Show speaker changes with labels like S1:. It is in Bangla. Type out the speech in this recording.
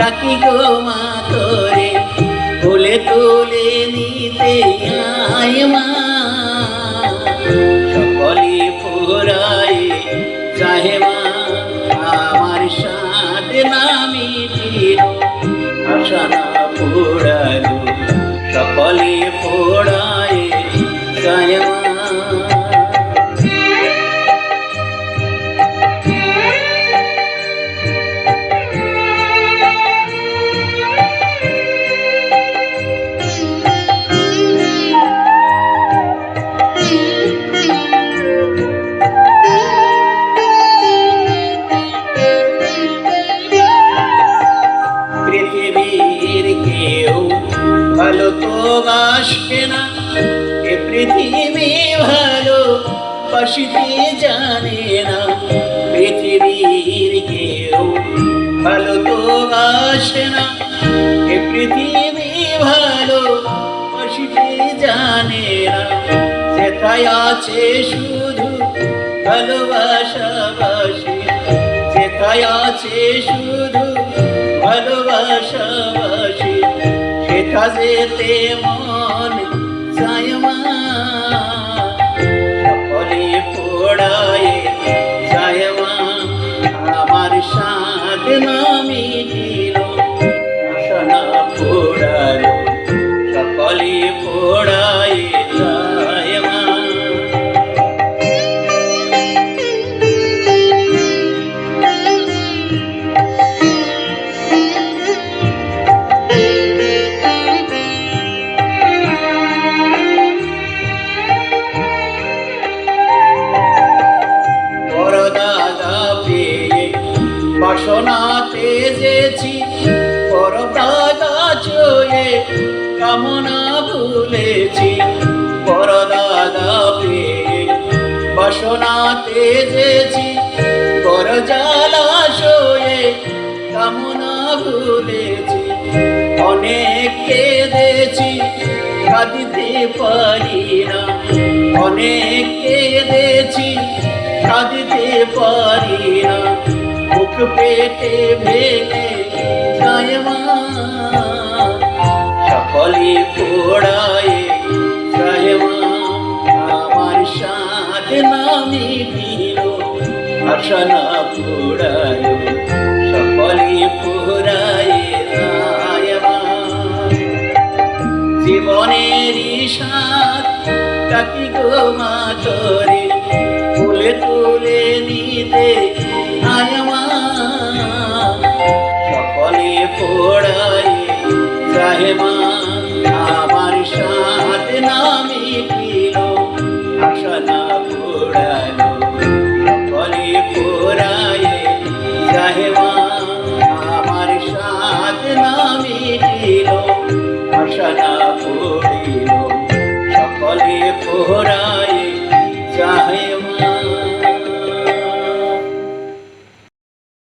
S1: ডাকি গো মা তোরে কোলে তুলে নিতে আয় মা। সকলে পোড়ায় চাহে মা আমার সাথ না মিটিল আশা না পোড়ালো। সকলে পোড়ায় চাহে মা। পৃথিবীর কেউ ভালো তো বাসবে না, এ পৃথিবী ভালো বাসিতে জানে না। পৃথিবীর কেউ ভালো তো বাসে না, এ পৃথিবী ভালো বাসিতে জানে না। যেথায় আছে শুধু ভালোবাসা বাসে, যেথায় আছে শুধু ভালোবাসা বাসে, সেথা যেতে মন চায় মা। সকলে পোড়ায় চায় মা আমার সাথ না মিটিল আশা না পোড়ালো। সকলে পোড়ায় চায় মা। বাসনাতে যেছি পরদাদা চয়ে কামনা ভুলেছি। পরদাদা পেয়ে বাসনাতে যেছি বড় জলাশয়ে কামনা ভুলেছি। অনেক কেঁদেছি কাঁদিতে পারি না, অনেক কেঁদেছি কাঁদিতে পারি না। বুক পেটে ভেঙে যায় মা। সকলে পোড়ায় যায় মা আমার সাথ না মিটিল আশা না পোড়ালো। সকলে পোড়ায় যায় মা। জীবনেরই সাথ ডাকি গো মা তোরে কোলে তুলে নিতে আয় মা। সকলে পোড়ায় চাহে মা আমার সাথ না মিটিল আশা না পোড়ালো। সকলে পোড়ায় চাহে মা আমার সাথ না মিটিল আশা না পোড়িল। সকলে পোড়ায়